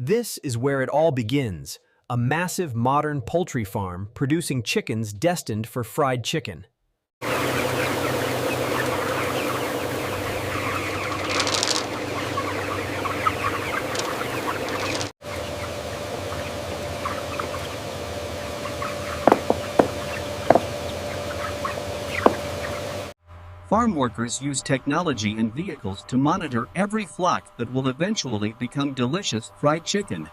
This is where it all begins, a massive modern poultry farm producing chickens destined for fried chicken. Farm workers use technology and vehicles to monitor every flock that will eventually become delicious fried chicken.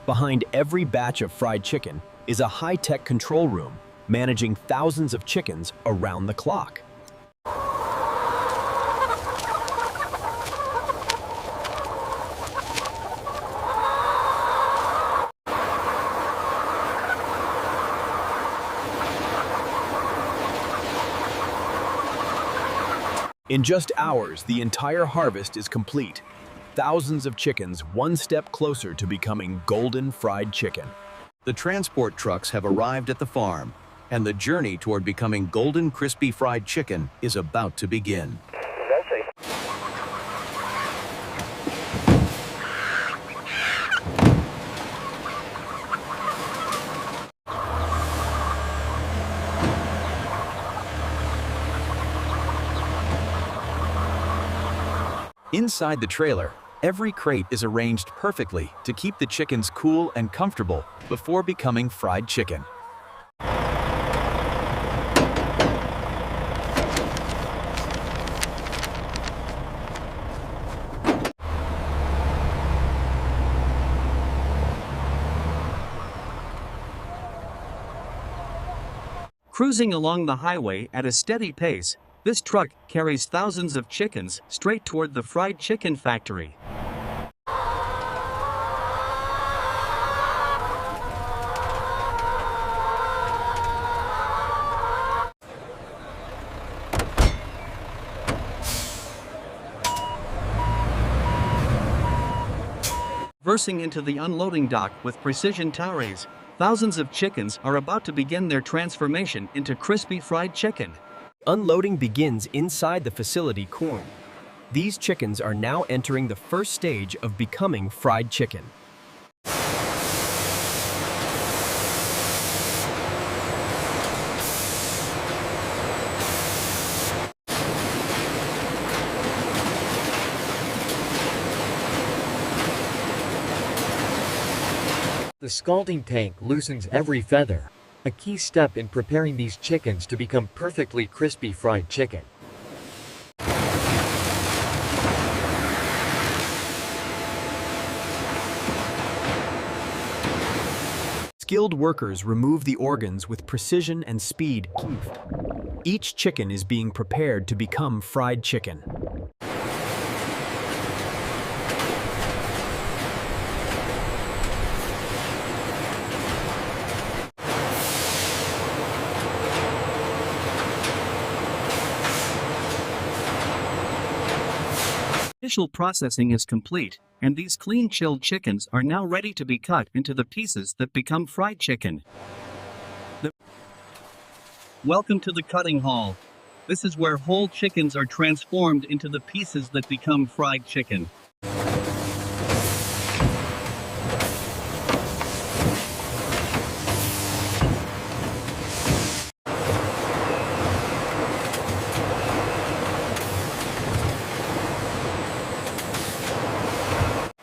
Behind every batch of fried chicken is a high-tech control room, managing thousands of chickens around the clock. In just hours, the entire harvest is complete. Thousands of chickens one step closer to becoming golden fried chicken. The transport trucks have arrived at the farm, and the journey toward becoming golden crispy fried chicken is about to begin. Inside the trailer, every crate is arranged perfectly to keep the chickens cool and comfortable before becoming fried chicken. Cruising along the highway at a steady pace, this truck carries thousands of chickens straight toward the fried chicken factory. Versing into the unloading dock with precision towers, thousands of chickens are about to begin their transformation into crispy fried chicken. Unloading begins inside the facility core. These chickens are now entering the first stage of becoming fried chicken. The scalding tank loosens every feather, a key step in preparing these chickens to become perfectly crispy fried chicken. Skilled workers remove the organs with precision and speed. Each chicken is being prepared to become fried chicken. Initial processing is complete, and these clean chilled chickens are now ready to be cut into the pieces that become fried chicken. Welcome to the cutting hall. This is where whole chickens are transformed into the pieces that become fried chicken.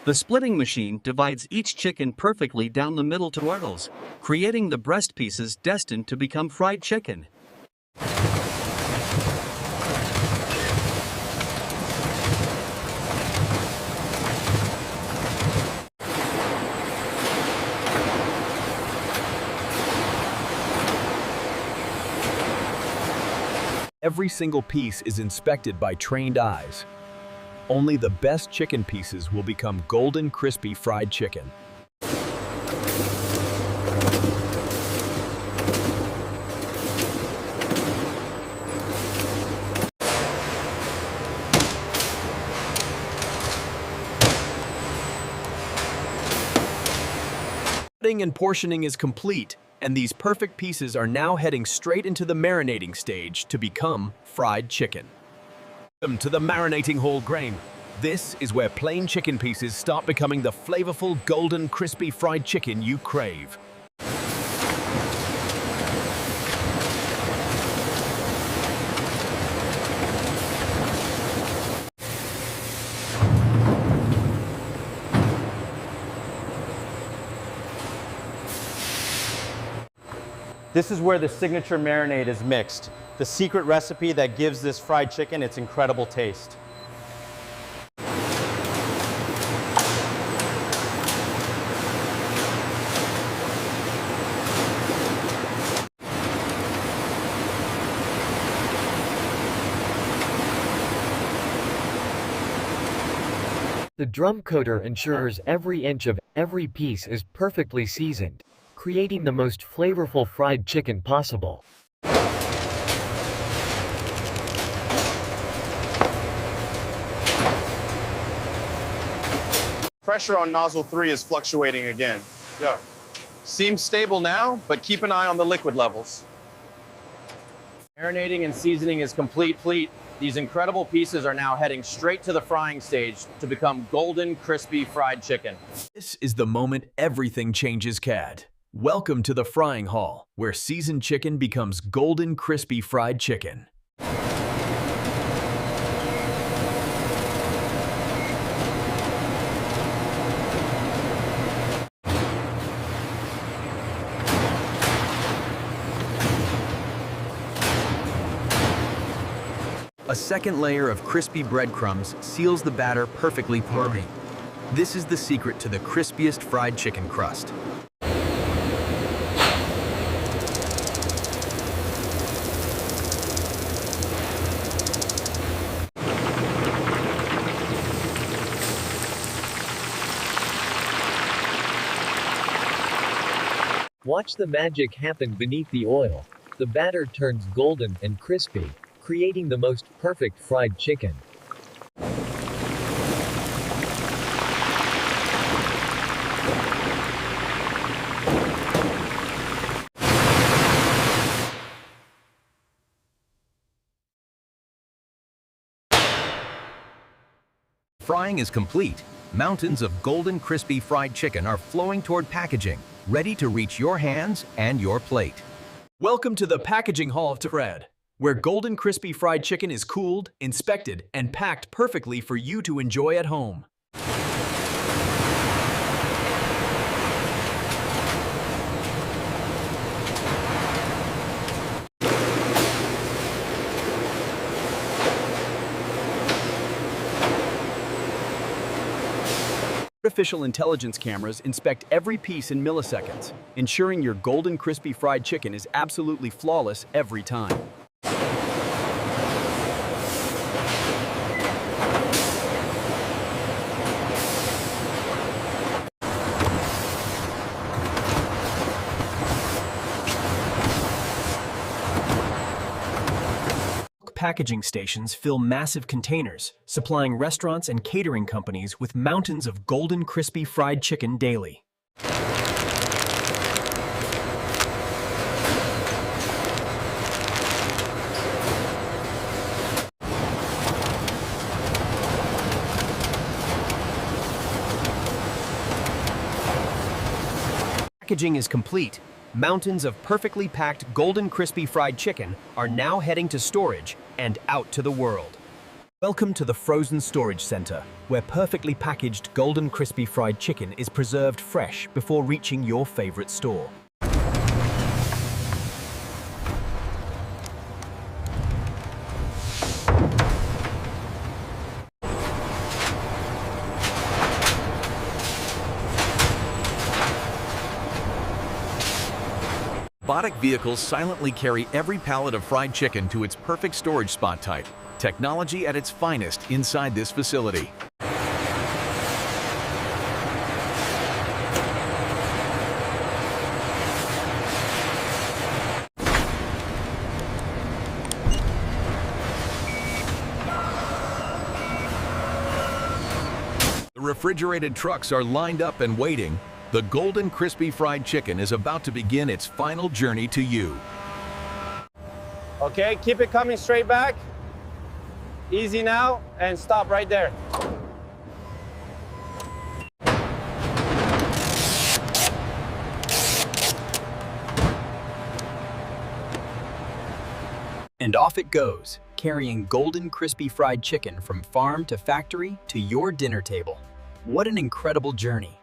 The splitting machine divides each chicken perfectly down the middle towards, creating the breast pieces destined to become fried chicken. Every single piece is inspected by trained eyes. Only the best chicken pieces will become golden crispy fried chicken. Cutting and portioning is complete, and these perfect pieces are now heading straight into the marinating stage to become fried chicken. Welcome to the marinating whole grain. This is where plain chicken pieces start becoming the flavorful, golden, crispy fried chicken you crave. This is where the signature marinade is mixed, the secret recipe that gives this fried chicken its incredible taste. The drum coater ensures every inch of every piece is perfectly seasoned, creating the most flavorful fried chicken possible. Pressure on nozzle 3 is fluctuating again. Yeah. Seems stable now, but keep an eye on the liquid levels. Marinating and seasoning is complete. These incredible pieces are now heading straight to the frying stage to become golden, crispy fried chicken. This is the moment everything changes, CAD. Welcome to the frying hall, where seasoned chicken becomes golden, crispy fried chicken. A second layer of crispy breadcrumbs seals the batter perfectly firmly. This is the secret to the crispiest fried chicken crust. Watch the magic happen beneath the oil. The batter turns golden and crispy, creating the most perfect fried chicken. Frying is complete. Mountains of golden crispy fried chicken are flowing toward packaging, ready to reach your hands and your plate. Welcome to the packaging hall of Red, where golden crispy fried chicken is cooled, inspected, and packed perfectly for you to enjoy at home. Artificial intelligence cameras inspect every piece in milliseconds, ensuring your golden crispy fried chicken is absolutely flawless every time. Packaging stations fill massive containers, supplying restaurants and catering companies with mountains of golden crispy fried chicken daily. Packaging is complete. Mountains of perfectly packed golden crispy fried chicken are now heading to storage and out to the world. Welcome to the Frozen Storage Center, where perfectly packaged golden crispy fried chicken is preserved fresh before reaching your favorite store. Robotic vehicles silently carry every pallet of fried chicken to its perfect storage spot type. Technology at its finest inside this facility. The refrigerated trucks are lined up and waiting, The golden crispy fried chicken is about to begin its final journey to you. Okay, keep it coming straight back. Easy now, and stop right there. And off it goes, carrying golden crispy fried chicken from farm to factory to your dinner table. What an incredible journey.